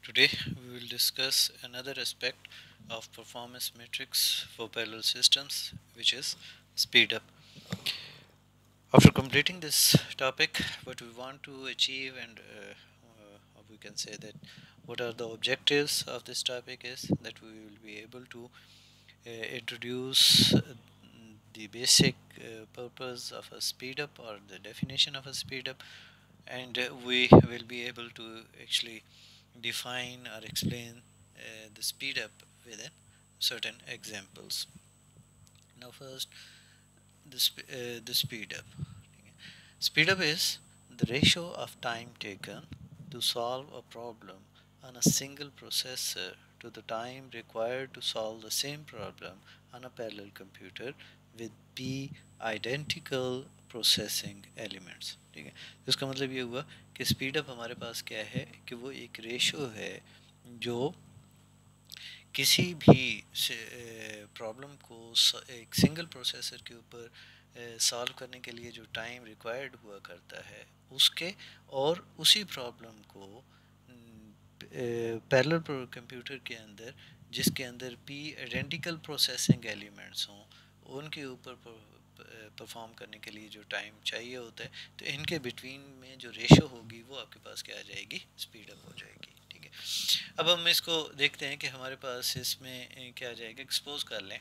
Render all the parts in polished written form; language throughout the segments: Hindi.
Today we will discuss another aspect of performance metrics for parallel systems, which is speed up. After completing this topic, what we want to achieve and we can say that what are the objectives of this topic is that we will be able to introduce the basic purpose of a speed up or the definition of a speed up, and we will be able to actually define or explain the speed up within certain examples. Now, first, the speed up. Speed up is the ratio of time taken to solve a problem on a single processor to the time required to solve the same problem on a parallel computer with p identical processing elements. ठीक है, इसका मतलब ये हुआ कि स्पीड अप हमारे पास क्या है कि वो एक रेशो है जो किसी भी प्रॉब्लम को एक सिंगल प्रोसेसर के ऊपर सॉल्व करने के लिए जो टाइम रिक्वायर्ड हुआ करता है उसके और उसी प्रॉब्लम को पैरेलल कंप्यूटर के अंदर जिसके अंदर पी आइडेंटिकल प्रोसेसिंग एलिमेंट्स हों उनके ऊपर परफॉर्म करने के लिए जो टाइम चाहिए होता है, तो इनके बिटवीन में जो रेशो होगी वो आपके पास क्या आ जाएगी, स्पीड अप हो जाएगी. ठीक है, अब हम इसको देखते हैं कि हमारे पास इसमें क्या आ जाएगा. एक्सपोज कर लें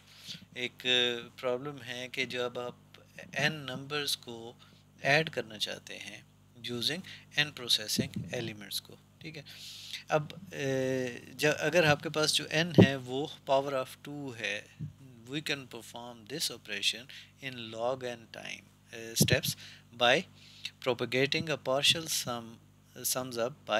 एक प्रॉब्लम है कि जब आप एन नंबर्स को ऐड करना चाहते हैं यूजिंग एन प्रोसेसिंग एलिमेंट्स को. ठीक है, अब अगर आपके पास जो n है वो पावर ऑफ 2 है, we can perform this operation in log n time steps by propagating a partial sums up by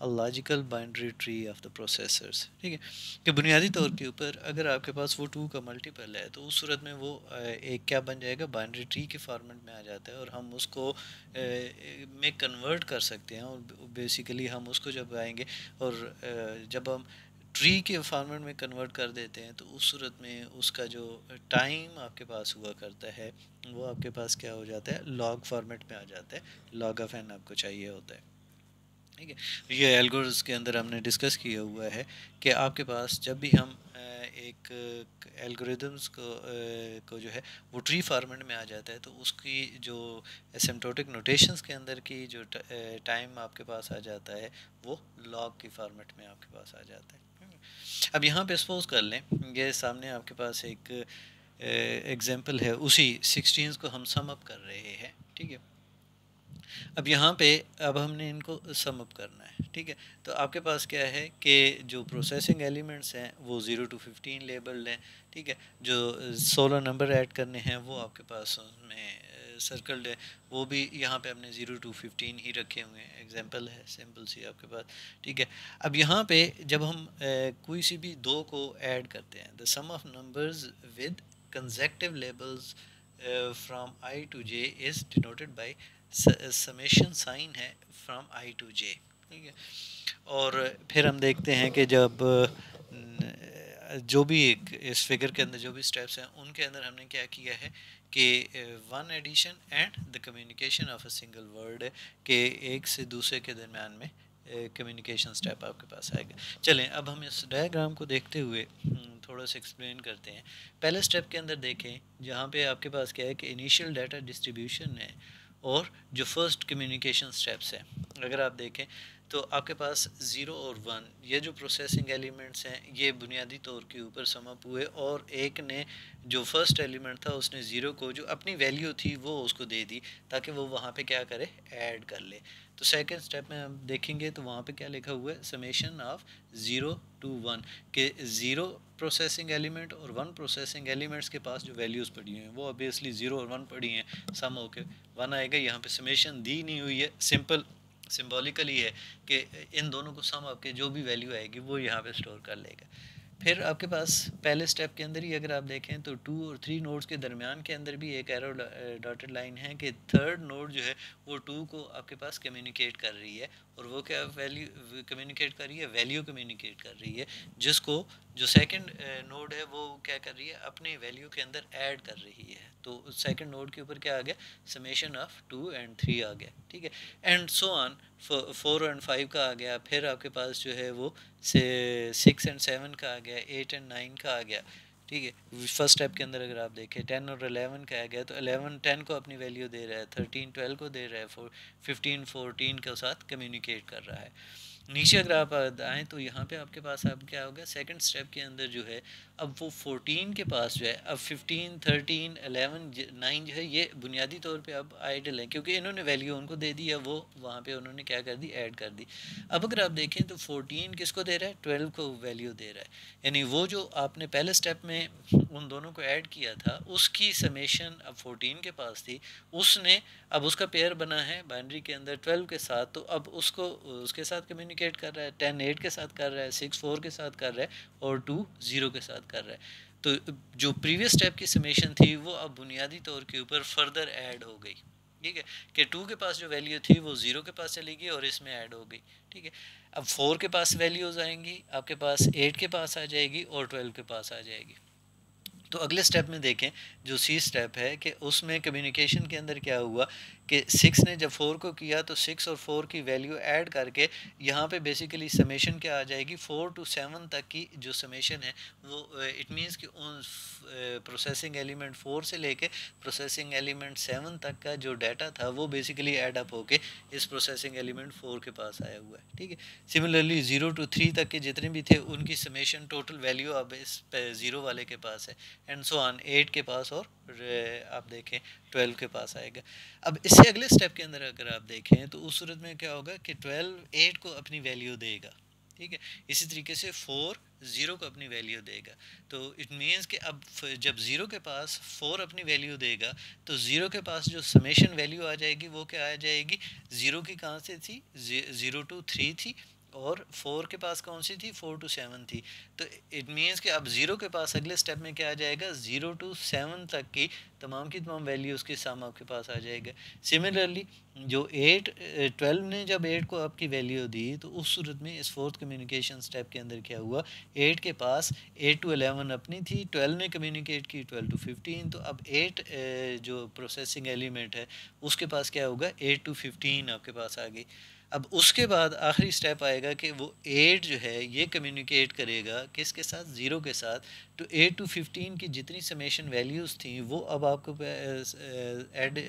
a logical binary tree of the processors. ठीक है, कि बुनियादी तौर के ऊपर अगर आपके पास वो 2 का मल्टीपल है तो उस सूरत में वो एक क्या बन जाएगा, बाइनरी ट्री के फॉर्मेट में आ जाता है और हम उसको में कन्वर्ट कर सकते हैं. और बेसिकली हम उसको जब आएंगे और जब हम ट्री के फॉर्मेट में कन्वर्ट कर देते हैं तो उस सूरत में उसका जो टाइम आपके पास हुआ करता है वो आपके पास क्या हो जाता है, लॉग फॉर्मेट में आ जाता है. लॉग ऑफ एन आपको चाहिए होता है. ठीक है, ये एल्गोरिथ्म के अंदर हमने डिस्कस किया हुआ है कि आपके पास जब भी हम एक एल्गोरिदम्स को जो है वो ट्री फॉर्मेट में आ जाता है तो उसकी जो एसिम्प्टोटिक नोटेशंस के अंदर की जो टाइम आपके पास आ जाता है वो लॉग की फॉर्मेट में आपके पास आ जाता है. अब यहाँ पे सपोज कर लें ये सामने आपके पास एक एग्जांपल है, उसी 16 को हम सम अप कर रहे हैं. ठीक है, अब यहाँ पे अब हमने इनको सम अप करना है. ठीक है, तो आपके पास क्या है कि जो प्रोसेसिंग एलिमेंट्स हैं वो 0 to 15 लेबल्ड हैं. ठीक है, जो 16 नंबर ऐड करने हैं वो आपके पास उसमें सर्कल्ड है, वो भी यहाँ पे हमने 0 to 15 ही रखे हुए हैं. एग्जांपल है सिंपल सी आपके पास. ठीक है, अब यहाँ पे जब हम कोई सी भी दो को ऐड करते हैं, the sum of numbers with consecutive labels from i to j is denoted by summation sign है फ्रॉम आई टू जे. ठीक है, और फिर हम देखते हैं कि जब जो भी इस फिगर के अंदर जो भी स्टेप्स हैं उनके अंदर हमने क्या किया है कि one addition and the communication of a single word है कि एक से दूसरे के दरमियान में कम्युनिकेशन स्टेप आपके पास आएगा. चलें अब हम इस डायग्राम को देखते हुए थोड़ा सा एक्सप्लेन करते हैं. पहले स्टेप के अंदर देखें जहाँ पे आपके पास क्या है कि इनिशियल डाटा डिस्ट्रीब्यूशन है और जो फर्स्ट कम्युनिकेशन स्टेप्स हैं अगर आप देखें तो आपके पास 0 और 1 ये जो प्रोसेसिंग एलिमेंट्स हैं ये बुनियादी तौर के ऊपर सम अप हुए और एक ने जो फर्स्ट एलिमेंट था उसने 0 को जो अपनी वैल्यू थी वो उसको दे दी ताकि वो वहाँ पे क्या करे, ऐड कर ले. तो सेकंड स्टेप में हम देखेंगे तो वहाँ पे क्या लिखा हुआ है, समेशन ऑफ 0 to 1 के 0 प्रोसेसिंग एलिमेंट और 1 प्रोसेसिंग एलिमेंट्स के पास जो वैल्यूज़ पड़ी हैं वो ऑब्वियसली 0 और 1 पड़ी हैं, सम होके 1 आएगा. यहाँ पे समेशन दी नहीं हुई है, सिंपल सिंबॉलिकली है कि इन दोनों को सम अप के जो भी वैल्यू आएगी वो यहाँ पे स्टोर कर लेगा. फिर आपके पास पहले स्टेप के अंदर ही अगर आप देखें तो 2 और 3 नोड्स के दरमियान के अंदर भी एक एरो डॉटेड लाइन है कि थर्ड नोड जो है वो 2 को आपके पास कम्युनिकेट कर रही है और वो क्या वैल्यू कम्युनिकेट कर रही है, वैल्यू कम्युनिकेट कर रही है जिसको जो सेकंड नोड है वो क्या कर रही है, अपनी वैल्यू के अंदर ऐड कर रही है. तो सेकंड नोड के ऊपर क्या आ गया, समेशन ऑफ 2 एंड 3 आ गया, ठीक है, एंड सो ऑन 4 एंड 5 का आ गया, फिर आपके पास जो है वो से 6 एंड 7 का आ गया, 8 एंड 9 का आ गया, ठीक है। फर्स्ट स्टेप के अंदर अगर आप देखें 10 और 11 का आ गया, तो 11 10 को अपनी वैल्यू दे रहा है, 13 12 को दे रहा है, 15 14 के साथ कम्युनिकेट कर रहा है। नीचे अगर आप आएँ तो यहाँ पे आपके पास अब क्या होगा, सेकंड स्टेप के अंदर जो है अब वो 14 के पास जो है, अब 15 13 11 9 जो है ये बुनियादी तौर पे अब आइडल है, क्योंकि इन्होंने वैल्यू उनको दे दी है, वो वहाँ पे उन्होंने क्या कर दी, ऐड कर दी। अब अगर आप देखें तो 14 किसको दे रहा है, 12 को वैल्यू दे रहा है, यानी वो जो आपने पहले स्टेप में उन दोनों को ऐड किया था उसकी समेशन अब 14 के पास थी, उसने अब उसका पेयर बना है बाइनरी के अंदर 12 के साथ, तो अब उसको उसके साथ कम्युनिकेट कर रहा है, 10 8 के साथ कर रहा है, 6 4 के साथ कर रहा है, और 2 0 के साथ कर रहा है। तो जो प्रीवियस स्टेप की समेशन थी वो अब बुनियादी तौर के ऊपर फर्दर ऐड हो गई, ठीक है, कि 2 के पास जो वैल्यू थी वो 0 के पास चली गई और इसमें ऐड हो गई, ठीक है। अब 4 के पास वैल्यूज आएंगी, आपके पास 8 के पास आ जाएगी और 12 के पास आ जाएगी। तो अगले स्टेप में देखें जो सी स्टेप है कि उसमें कम्युनिकेशन के अंदर क्या हुआ कि 6 ने जब 4 को किया तो 6 और 4 की वैल्यू ऐड करके यहाँ पे बेसिकली समेशन क्या आ जाएगी, 4 to 7 तक की जो समेशन है वो इट मीन्स कि उन प्रोसेसिंग एलिमेंट 4 से लेके प्रोसेसिंग एलिमेंट 7 तक का जो डाटा था वो बेसिकली ऐड अप होके इस प्रोसेसिंग एलिमेंट 4 के पास आया हुआ है, ठीक है। सिमिलरली 0 to 3 तक के जितने भी थे उनकी समेशन टोटल वैल्यू अब इस 0 वाले के पास है, एंड सो ऑन 8 के पास, और आप देखें 12 के पास आएगा। अब इससे अगले स्टेप के अंदर अगर आप देखें तो उस सूरत में क्या होगा कि 12 8 को अपनी वैल्यू देगा, ठीक है, इसी तरीके से 4 0 को अपनी वैल्यू देगा। तो इट मीन्स कि अब जब 0 के पास 4 अपनी वैल्यू देगा तो 0 के पास जो समेशन वैल्यू आ जाएगी वो क्या आ जाएगी, 0 की कहाँ से थी, 0 to 3 थी, और 4 के पास कौन सी थी, 4 to 7 थी। तो इट मीन्स कि अब 0 के पास अगले स्टेप में क्या आ जाएगा, 0 to 7 तक की तमाम वैल्यू उसके साम आपके पास आ जाएगा। सिमिलरली जो 12 ने जब 8 को आपकी वैल्यू दी तो उस सूरत में इस फोर्थ कम्युनिकेशन स्टेप के अंदर क्या हुआ, 8 के पास 8 to 11 अपनी थी, 12 ने कम्युनिकेट की 12 to 15, तो अब 8 जो प्रोसेसिंग एलिमेंट है उसके पास क्या होगा, 8 to 15 आपके पास आ गई। अब उसके बाद आखिरी स्टेप आएगा कि वो 8 जो है ये कम्युनिकेट करेगा किसके साथ, 0 के साथ। तो 8 to 15 की जितनी समेशन वैल्यूज़ थी वो अब आपको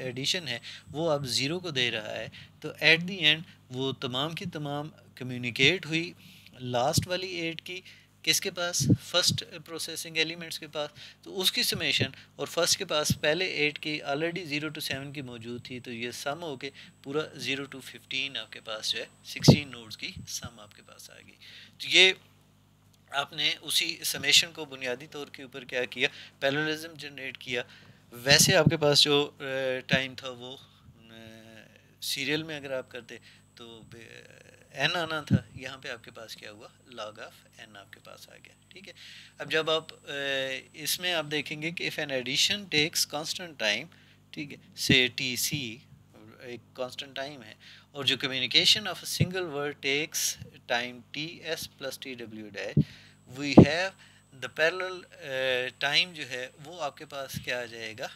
एडिशन है वो अब 0 को दे रहा है। तो एट दी एंड वो तमाम की तमाम कम्युनिकेट हुई लास्ट वाली 8 की किसके पास, फर्स्ट प्रोसेसिंग एलिमेंट्स के पास, तो उसकी समेशन, और फर्स्ट के पास पहले 8 की ऑलरेडी 0 to 7 की मौजूद थी, तो ये सम हो के पूरा 0 to 15 आपके पास जो है 16 नोड्स की सम आपके पास आ गई। तो ये आपने उसी समेशन को बुनियादी तौर के ऊपर क्या किया, पैरेललिज्म जनरेट किया। वैसे आपके पास जो टाइम था वो सीरियल में अगर आप करते तो एन आना था, यहाँ पे आपके पास क्या हुआ, लॉग ऑफ एन आपके पास आ गया, ठीक है। अब जब आप इसमें आप देखेंगे कि if an addition takes constant time, ठीक है, से टी सी एक कांस्टेंट टाइम है, और जो communication of a single word takes time t s plus t डब्ल्यू dash, we have the parallel time जो है वो आपके पास क्या आ जाएगा,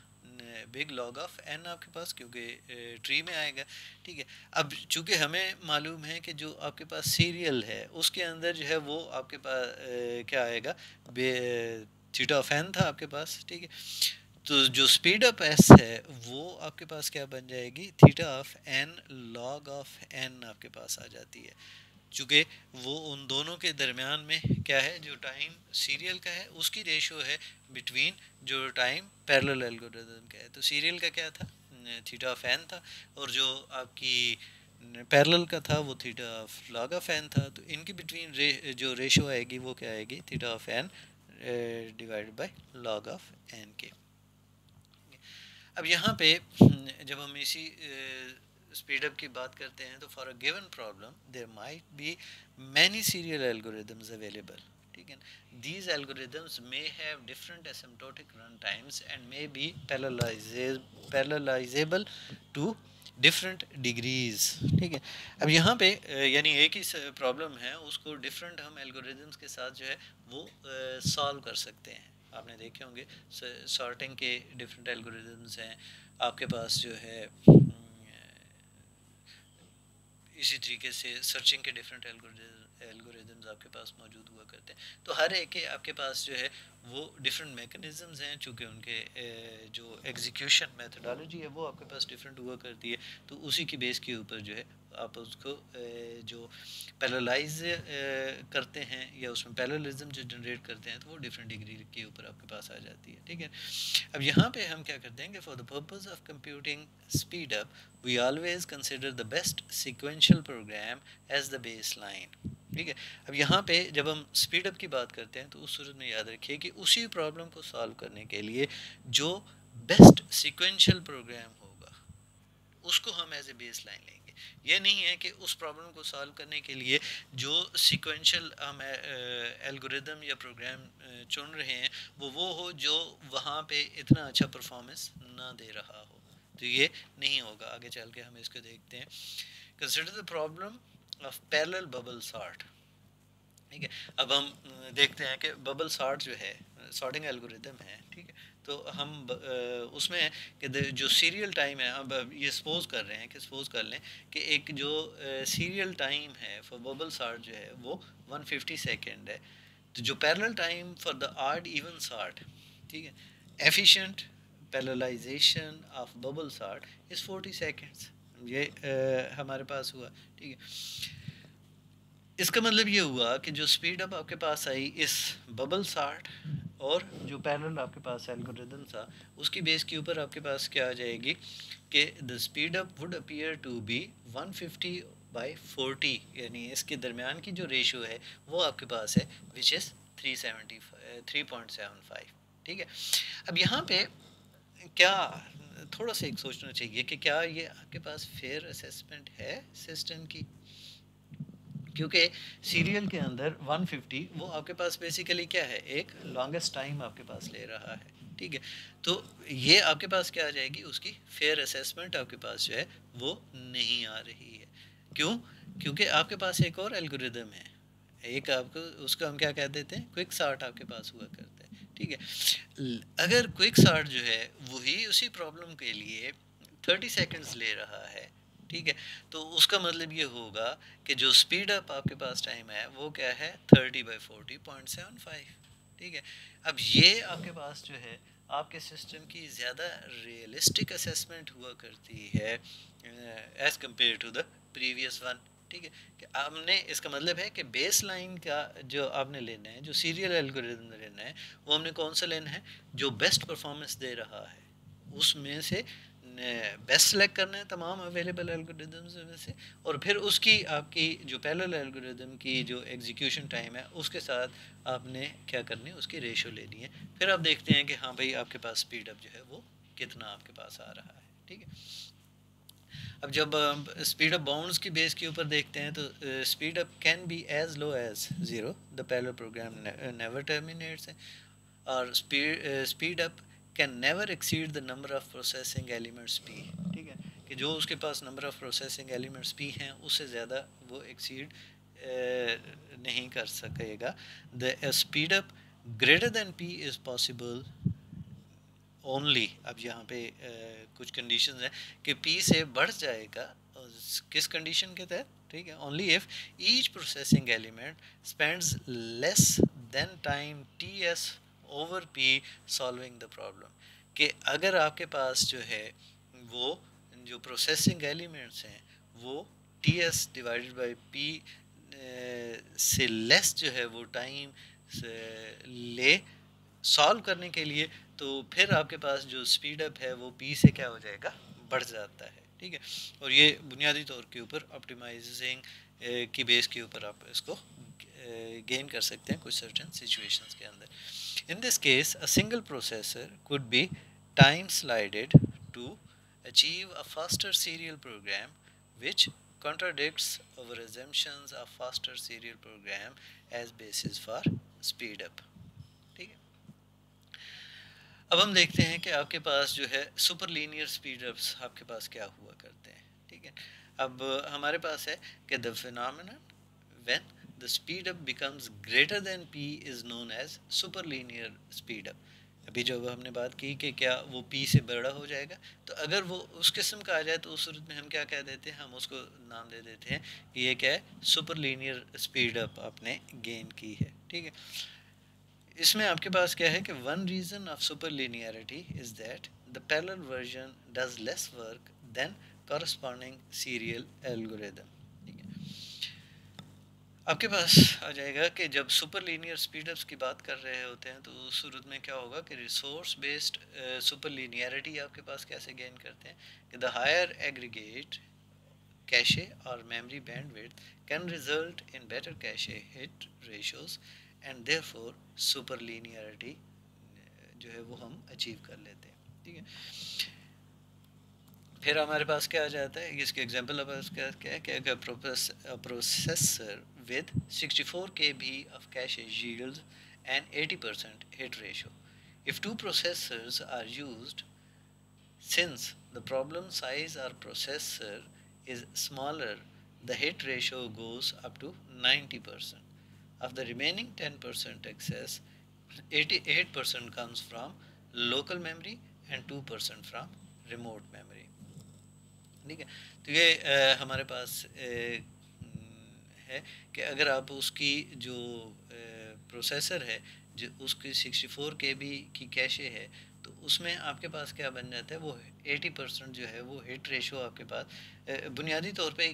बिग लॉग ऑफ एन आपके पास, क्योंकि ट्री में आएगा, ठीक है। अब चूंकि हमें मालूम है कि जो आपके पास सीरियल है उसके अंदर जो है वो आपके पास क्या आएगा, थीटा ऑफ एन था आपके पास, ठीक है। तो जो स्पीड ऑफ एस है वो आपके पास क्या बन जाएगी, theta of n log of n आपके पास आ जाती है, चूँकि वो उन दोनों के दरमियान में क्या है, जो टाइम सीरियल का है उसकी रेशो है बिटवीन जो टाइम पैरेलल एल्गोरिथम का है। तो सीरियल का क्या था, थीटा ऑफ एन था, और जो आपकी पैरेलल का था वो theta of log of n था। तो इनकी बिटवीन जो रेशो आएगी वो क्या आएगी, theta of n divided by log of n के। अब यहाँ पे जब हम इसी स्पीड अप की बात करते हैं तो for a given problem there might be many serial algorithms available, ठीक है। These algorithms may have different asymptotic run times and may be parallelizable to different degrees, ठीक है। अब यहाँ पे यानी एक ही प्रॉब्लम है उसको डिफरेंट हम एल्गोरिदम्स के साथ जो है वो सॉल्व कर सकते हैं, आपने देखे होंगे, सॉर्टिंग के डिफरेंट एल्गोरिदम्स हैं, आपके पास जो है इसी तरीके से सर्चिंग के डिफरेंट एल्गोरिदम्स आपके पास मौजूद हुआ करते हैं। तो हर एक के आपके पास जो है वो डिफरेंट मेकनिज़म्स हैं, चूँकि उनके जो एग्जीक्यूशन मेथडोलॉजी है वो आपके पास डिफरेंट हुआ करती है। तो उसी की बेस के ऊपर जो है आप उसको जो पैरेललाइज करते हैं या उसमें पैरेललिज्म जो जनरेट करते हैं, तो वो डिफरेंट डिग्री के ऊपर आपके पास आ जाती है, ठीक है। अब यहाँ पे हम क्या करते हैं कि for the purpose of computing speed up we always consider the best sequential program as the base line, ठीक है। अब यहाँ पे जब हम स्पीड अप की बात करते हैं तो उस सूरत में याद रखिए कि उसी प्रॉब्लम को सॉल्व करने के लिए जो बेस्ट सीक्वेंशियल प्रोग्राम होगा उसको हम एज ए बेस लाइन लेंगे। ये नहीं है कि उस प्रॉब्लम को सॉल्व करने के लिए जो सीक्वेंशियल हम एल्गोरिदम या प्रोग्राम चुन रहे हैं वो हो जो वहाँ पे इतना अच्छा परफॉर्मेंस ना दे रहा हो, तो ये नहीं होगा। आगे चल के हम इसको देखते हैं। Consider the problem of parallel bubble sort, ठीक है। अब हम देखते हैं कि बबल सॉर्ट जो है सॉर्टिंग एल्गोरिदम है, ठीक है। तो हम उसमें कि जो सीरियल टाइम है, अब ये सपोज कर रहे हैं कि सपोज कर लें कि एक जो सीरियल टाइम है फॉर बबल सॉर्ट जो है वो 150 सेकेंड है। तो जो parallel time for the odd even sort, ठीक है, efficient parallelization of bubble sort is 40 seconds, ये हमारे पास हुआ, ठीक है। इसका मतलब ये हुआ कि जो स्पीड अप आपके पास आई इस बबल सार्ट और जो पैरेलल आपके पास एल्गोरिदम था उसकी बेस के ऊपर आपके पास क्या आ जाएगी कि the speed up would appear to be 150/40, यानी इसके दरमियान की जो रेशो है वो आपके पास है विच इज़ 3.75, ठीक है। अब यहाँ पे क्या थोड़ा सा एक सोचना चाहिए कि क्या ये आपके पास फेयर असेसमेंट है सिस्टम की, क्योंकि सीरियल के अंदर 150 वो आपके पास बेसिकली क्या है, एक लॉन्गेस्ट टाइम आपके पास ले रहा है, ठीक है। तो ये आपके पास क्या आ जाएगी, उसकी फेयर असेसमेंट आपके पास जो है वो नहीं आ रही है। क्यों? क्योंकि आपके पास एक और एल्गोरिदम है, एक आपको उसका हम क्या कह देते हैं, क्विक सॉर्ट आपके पास हुआ करता है, ठीक है। अगर क्विक सॉर्ट जो है वही उसी प्रॉब्लम के लिए 30 सेकंड्स ले रहा है, ठीक है, तो उसका मतलब ये होगा कि जो स्पीड अप आपके पास टाइम है वो क्या है 30/40.75, ठीक है। अब ये आपके पास जो है आपके सिस्टम की ज़्यादा रियलिस्टिक असेसमेंट हुआ करती है as compared to the previous one, ठीक है। कि आपने इसका मतलब है कि बेस लाइन का जो आपने लेना है, जो सीरियल एल्गोरिदम लेना है, वो हमने कौन सा लेना है, जो बेस्ट परफॉर्मेंस दे रहा है उसमें से बेस्ट सेलेक्ट करना है तमाम अवेलेबल एल्गोरिदम्स में से, और फिर उसकी आपकी जो पैरेलल एल्गोरिदम की जो एग्जीक्यूशन टाइम है उसके साथ आपने क्या करनी है, उसकी रेशो लेनी है। फिर आप देखते हैं कि हाँ भाई आपके पास स्पीड अप जो है वो कितना आपके पास आ रहा है, ठीक है। अब जब स्पीड अप बाउंड्स की बेस के ऊपर देखते हैं तो speed up can be as low as 0, the parallel program never terminates, और speed up can never exceed the number of processing elements P, ठीक है, कि जो उसके पास number of processing elements P हैं उससे ज़्यादा वो एक्सीड नहीं कर सकेगा। The speed up greater than P is possible only, अब यहाँ पे कुछ कंडीशंस हैं कि पी से बढ़ जाएगा, किस कंडीशन के तहत, ठीक है, only if each processing element spends less than time t S over P solving the problem, कि अगर आपके पास जो है वो जो प्रोसेसिंग एलिमेंट्स हैं वो t s divided by P से लेस जो है वो टाइम ले सॉल्व करने के लिए, तो फिर आपके पास जो स्पीड अप है वो पी से क्या हो जाएगा, बढ़ जाता है, ठीक है। और ये बुनियादी तौर के ऊपर ऑप्टिमाइजिंग की बेस के ऊपर आप इसको गेन कर सकते हैं कुछ सर्टेन सिचुएशंस के अंदर। In this case a single processor could be time slided to achieve a faster serial program which contradicts our assumptions of faster serial program as basis for speed up, ठीक है। अब हम देखते हैं कि आपके पास जो है सुपर लीनियर स्पीड अप्स आपके पास क्या हुआ करते हैं, ठीक है। अब हमारे पास है कि the phenomenon when the speed up becomes greater than p is known as superlinear speed up. अभी जब हमने बात की कि क्या वो p से बड़ा हो जाएगा, तो अगर वो उस किस्म का आ जाए तो उस सूरत में हम क्या कह देते हैं, हम उसको नाम दे देते हैं कि ये क्या है, सुपर लीनियर स्पीड अप आपने गेन की है। ठीक है, इसमें आपके पास क्या है कि one reason of super linearity is that the parallel version does less work than corresponding serial algorithm. ठीक है, आपके पास आ जाएगा कि जब सुपर लीनियर स्पीडअप्स की बात कर रहे होते हैं तो उस सूरत में क्या होगा कि रिसोर्स बेस्ड सुपर लीनियरिटी आपके पास कैसे गेन करते हैं कि the higher aggregate cache or memory bandwidth can result in better cache hit ratios and therefore superlinearity जो है वो हम अचीव कर लेते हैं। ठीक है, फिर हमारे पास क्या आ जाता है, इसके एग्जांपल हमारे क्या क्या है कि अगर processor with 64 KB of cache yields an 80% hit ratio. If two processors are used, since the problem size or processor is smaller, the hit ratio goes up to 90%. Of the remaining 10% excess, 88% comes from local memory and 2% from remote memory. ठीक है, तो ये हमारे पास है कि अगर आप उसकी जो प्रोसेसर है जो उसकी 64 KB की कैशे है, तो उसमें आपके पास क्या बन जाता है, वो 80% जो है वो हिट रेशो आपके पास बुनियादी तौर पे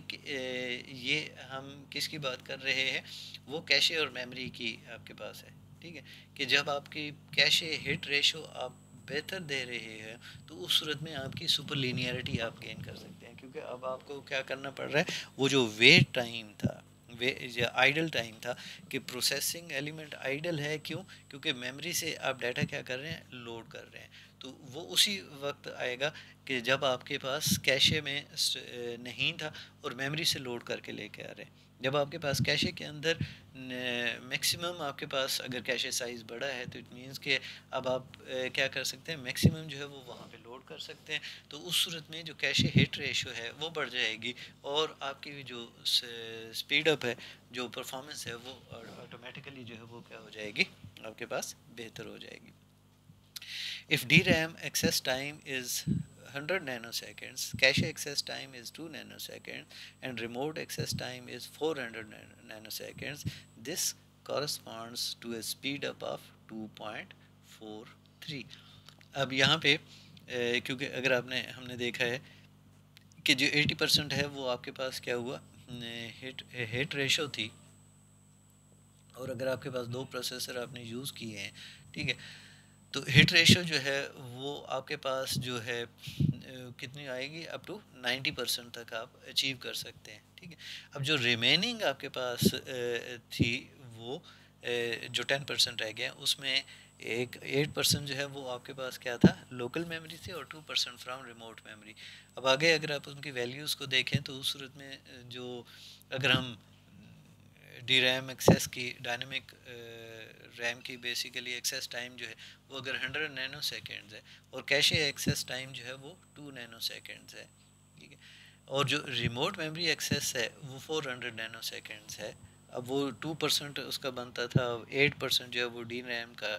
ये हम किसकी बात कर रहे हैं, वो कैशे और मेमोरी की आपके पास है। ठीक है, कि जब आपकी कैशे हिट रेशो आप बेहतर दे रहे हैं तो उस सूरत में आपकी सुपर लीनियरिटी आप गेन कर सकते हैं, क्योंकि अब आपको क्या करना पड़ रहा है, वो जो वेट टाइम था, वे आइडल टाइम था कि प्रोसेसिंग एलिमेंट आइडल है, क्यों, क्योंकि मेमोरी से आप डाटा क्या कर रहे हैं, लोड कर रहे हैं, तो वो उसी वक्त आएगा कि जब आपके पास कैशे में नहीं था और मेमोरी से लोड करके लेके आ रहे हैं। जब आपके पास कैशे के अंदर मैक्सिमम आपके पास अगर कैशे साइज़ बड़ा है तो इट मीन्स कि अब आप क्या कर सकते हैं, मैक्सिमम जो है वो वहाँ पे लोड कर सकते हैं, तो उस सूरत में जो कैशे हिट रेशो है वो बढ़ जाएगी और आपकी जो स्पीड अप है, जो परफॉर्मेंस है वो ऑटोमेटिकली जो है वो क्या हो जाएगी, आपके पास बेहतर हो जाएगी। If DRAM access time is 100 nanoseconds, cache access time is 2 nanoseconds, and remote access time is 400 nanoseconds, this corresponds to a speed up of 2.43. अब यहाँ पे क्योंकि अगर आपने हमने देखा है कि जो 80% है वो आपके पास क्या हुआ, हिट रेशो थी, और अगर आपके पास दो प्रोसेसर आपने यूज़ किए हैं, ठीक है, तो हिट रेशो जो है वो आपके पास जो है कितनी आएगी, अप टू 90% तक आप अचीव कर सकते हैं। ठीक है, अब जो रिमेनिंग आपके पास थी वो जो 10% रह गया, उसमें एक 8% जो है वो आपके पास क्या था, लोकल मेमोरी थी, और 2% फ्रॉम रिमोट मेमोरी। अब आगे अगर आप उनकी वैल्यूज़ को देखें तो उस सूरत में जो अगर हम डी रैम एक्सेस की डायनेमिक रैम की बेसिकली एक्सेस टाइम जो है वो अगर 100 नैनो सेकेंड्स है और कैशे एक्सेस टाइम जो है वो 2 नैनो सेकेंड्स है। ठीक है, और जो रिमोट मेमोरी एक्सेस है वो 400 नैनो सेकेंड्स है। अब वो 2% उसका बनता था, 8% जो है वो डी रैम का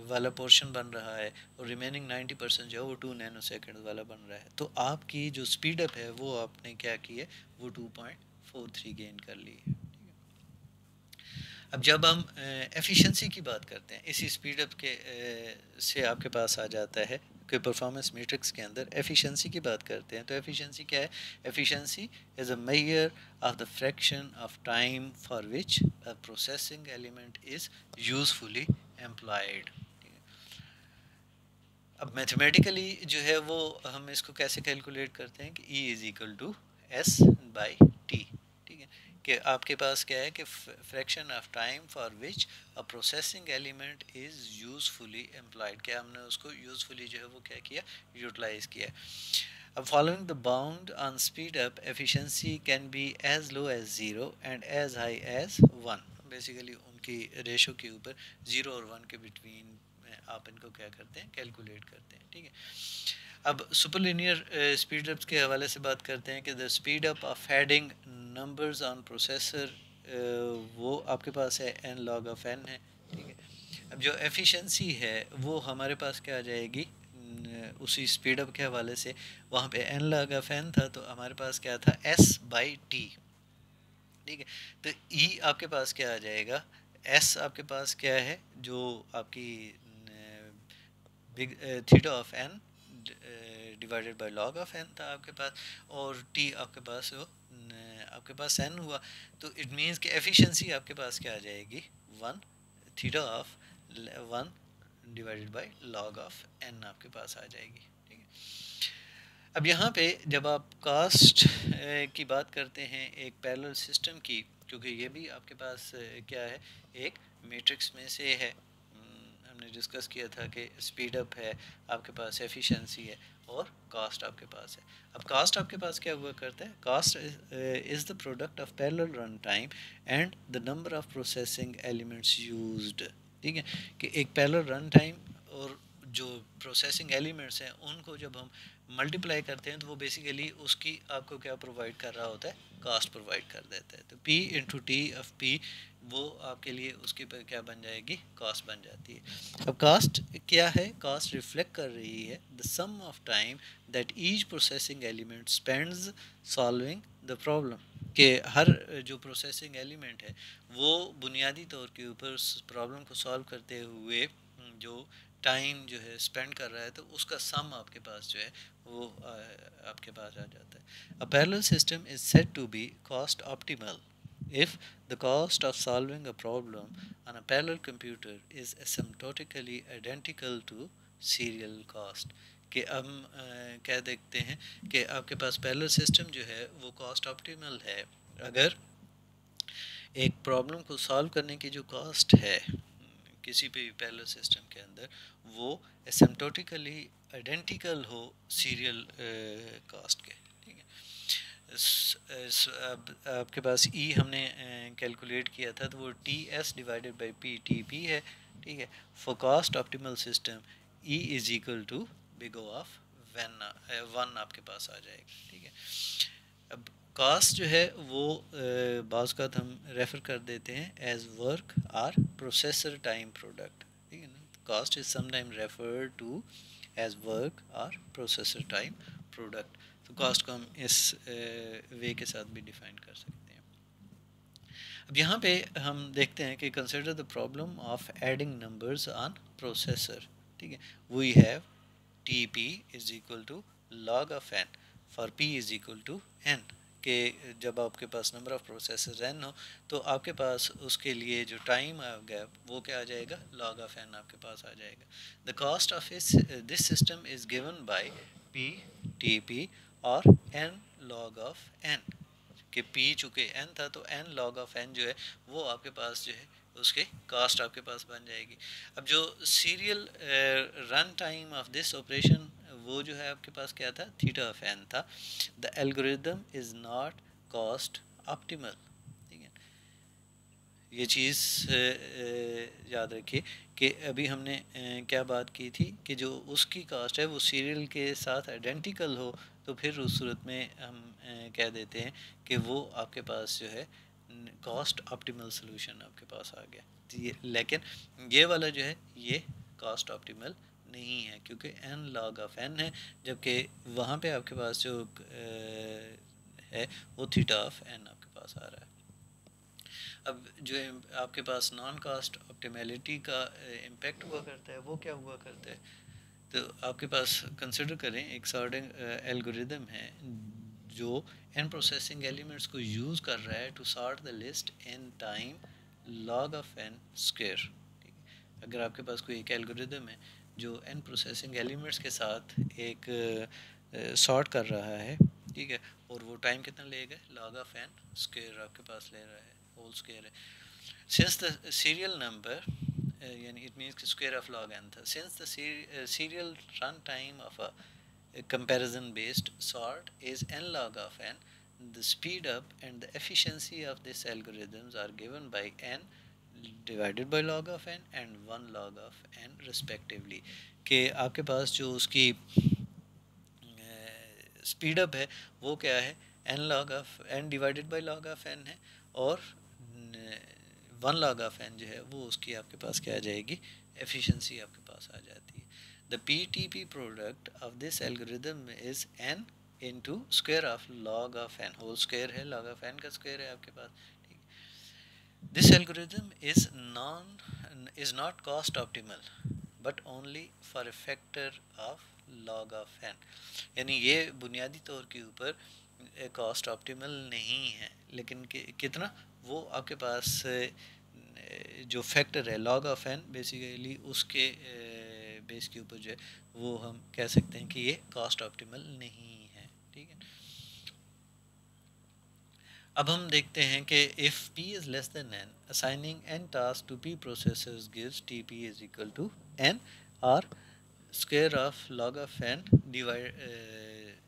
वाला पोर्शन बन रहा है, और रिमेनिंग 90% जो है वो 2 नैनो सेकेंड वाला बन रहा है। तो आपकी जो स्पीड अप है वो आपने क्या की है, वो 2.43 गेन कर ली है। अब जब हम एफिशिएंसी की बात करते हैं, इसी स्पीड अप के से आपके पास आ जाता है कि परफॉर्मेंस मैट्रिक्स के अंदर एफिशिएंसी की बात करते हैं, तो एफिशिएंसी क्या है, efficiency is a measure of the fraction of time for which a processing element is usefully employed. अब मैथमेटिकली जो है वो हम इसको कैसे कैलकुलेट करते हैं कि E is equal to S by T. ठीक है, कि आपके पास क्या है कि fraction of time for which a processing element is usefully employed, क्या हमने उसको यूजफुली जो है वो क्या किया, यूटिलाइज किया। अब following the bound on speed up efficiency can be as low as 0 and as high as 1। Basically उनकी रेशो के ऊपर 0 और 1 के बिटवीन आप इनको क्या करते हैं, कैलकुलेट करते हैं। ठीक है, अब सुपरलिनियर स्पीड अप्स के हवाले से बात करते हैं कि the speed up of adding numbers on processor वो आपके पास है n log of n है, ठीक है। अब जो एफिशिएंसी है वो हमारे पास क्या आ जाएगी, उसी स्पीड अप के हवाले से वहाँ पे n log of n था तो हमारे पास क्या था s/t, ठीक है। तो E आपके पास क्या आ जाएगा, S आपके पास क्या है, जो आपकी big theta of n divided by log of n था आपके पास, और T आपके पास वो आपके पास n हुआ। तो इट मीन्स कि एफिशिएंसी आपके पास क्या आ जाएगी, 1 theta of 1 divided by log of n आपके पास आ जाएगी, ठीक है। अब यहाँ पे जब आप कास्ट की बात करते हैं एक पैरेलल सिस्टम की, क्योंकि ये भी आपके पास क्या है, एक मैट्रिक्स में से है, हमने डिस्कस किया था कि स्पीड अप है आपके पास, एफिशिएंसी है, और कास्ट आपके पास है। अब कास्ट आपके पास क्या हुआ करता है, cost is the product of parallel run time and the number of processing elements used, ठीक है। कि एक पैरेलल रन टाइम और जो प्रोसेसिंग एलिमेंट्स हैं उनको जब हम मल्टीप्लाई करते हैं तो वो बेसिकली उसकी आपको क्या प्रोवाइड कर रहा होता है, कास्ट प्रोवाइड कर देता है। तो P into T of P वो आपके लिए उसकी पर क्या बन जाएगी, कास्ट बन जाती है। अब कास्ट क्या है, कास्ट रिफ्लेक्ट कर रही है the sum of time that each processing element spends solving the problem, कि हर जो प्रोसेसिंग एलिमेंट है वो बुनियादी तौर के ऊपर प्रॉब्लम को सॉल्व करते हुए जो टाइम जो है स्पेंड कर रहा है, तो उसका सम आपके पास जो है वो आपके पास आ जाता है। A parallel system is said to be cost optimal if the cost of solving a problem on a parallel computer is asymptotically identical to serial cost। कि हम क्या देखते हैं कि आपके पास पैरेलल सिस्टम जो है वो कॉस्ट ऑप्टिमल है अगर एक प्रॉब्लम को सॉल्व करने की जो कॉस्ट है किसी भी पैरेलल सिस्टम के अंदर वो एसिम्प्टोटिकली आइडेंटिकल हो सीरियल कॉस्ट के, ठीक है। अब आपके पास ई हमने कैलकुलेट किया था तो वो t s divided by p t p है, ठीक है। For cost optimal system E is equal to big O of one आपके पास आ जाएगा, ठीक है। अब कास्ट जो है वो बाज़ का हम रेफ़र कर देते हैं as work or processor time product, ठीक है ना। Cost is sometime referred to as work or processor time product. तो कास्ट को हम इस वे के साथ भी डिफाइन कर सकते हैं। अब यहाँ पे हम देखते हैं कि consider the problem of adding numbers on processor, ठीक है। We have t p is equal to log of n for p is equal to n, के जब आपके पास नंबर ऑफ प्रोसेसर एन हो तो आपके पास उसके लिए जो टाइम आ गया वो क्या आ जाएगा, लॉग ऑफ एन आपके पास आ जाएगा। The cost of this system is given by P t P और एन लॉग ऑफ एन, कि पी चूँकि एन था तो एन लॉग ऑफ एन जो है वो आपके पास जो है उसके कास्ट आपके पास बन जाएगी। अब जो serial run time of this operation वो जो है आपके पास क्या था, थीटा ऑफ एन था। The algorithm is not cost optimal, ठीक है। ये चीज़ याद रखिए कि अभी हमने क्या बात की थी कि जो उसकी कास्ट है वो सीरियल के साथ आइडेंटिकल हो तो फिर उस सूरत में हम कह देते हैं कि वो आपके पास जो है कॉस्ट ऑप्टिमल सोल्यूशन आपके पास आ गया। लेकिन ये वाला जो है ये कॉस्ट ऑप्टिमल नहीं है क्योंकि एन लॉग ऑफ एन है, जबकि वहाँ पे आपके पास जो है वो थीटा ऑफ एन आपके पास आ रहा है। अब जो आपके पास नॉन कास्ट ऑप्टिमैलिटी का इम्पेक्ट हुआ करता है वो क्या हुआ करता है, तो आपके पास कंसिडर करें एक सॉर्टिंग एल्गोरिदम है जो एन प्रोसेसिंग एलिमेंट्स को यूज़ कर रहा है to sort the list in time log of n square, ठीक है। अगर आपके पास कोई एक एल्गोरिदम है जो एन प्रोसेसिंग एलिमेंट्स के साथ एक सॉर्ट कर रहा है, ठीक है, और वो टाइम कितना लेगा, लॉग ऑफ एन स्क्वायर आपके पास ले रहा है, होल स्क्वायर है। सिंस द सीरियल नंबर यानी it means square of log N था, since the serial run time of a comparison based sort is n log of n, the speed up and the efficiency of these algorithms are given by n divided by log of n and 1 log of n respectively। कि आपके पास जो उसकी स्पीड अप है वो क्या है, n log of n divided by log of n है, और वन log ऑफ n जो है वो उसकी आपके पास क्या आ जाएगी, एफिशिएंसी आपके पास आ जाती है। The PTP product of this algorithm is n into square of log of n, whole square है, log ऑफ n का स्क्वायर है आपके पास, ठीक है। This algorithm is not cost optimal but only for a factor of log of n, यानी ये बुनियादी तौर के ऊपर कॉस्ट ऑप्टिमल नहीं है, लेकिन कितना, वो आपके पास जो फैक्टर है log ऑफ n बेसिकली उसके बेस के ऊपर जो है वो हम कह सकते हैं कि ये कॉस्ट ऑप्टिमल नहीं है, ठीक है। अब हम देखते हैं कि if p is less than n, assigning n tasks to p processors gives tp is equal to n or square of log of n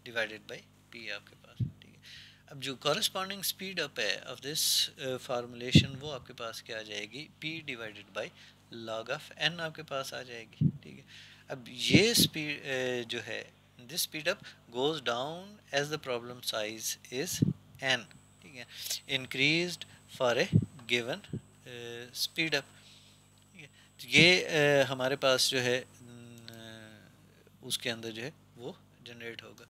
divided by p आपके पास, ठीक है। अब जो कॉरस्पॉन्डिंग स्पीड अप है ऑफ दिस फार्मूलेशन वो आपके पास क्या आ जाएगी, p divided by log of n आपके पास आ जाएगी, ठीक है। अब ये स्पीड जो है, this speed up goes down as the problem size is n, ठीक है, increased for a given speed up, ठीक है। तो ये हमारे पास जो है उसके अंदर जो है वो जनरेट होगा।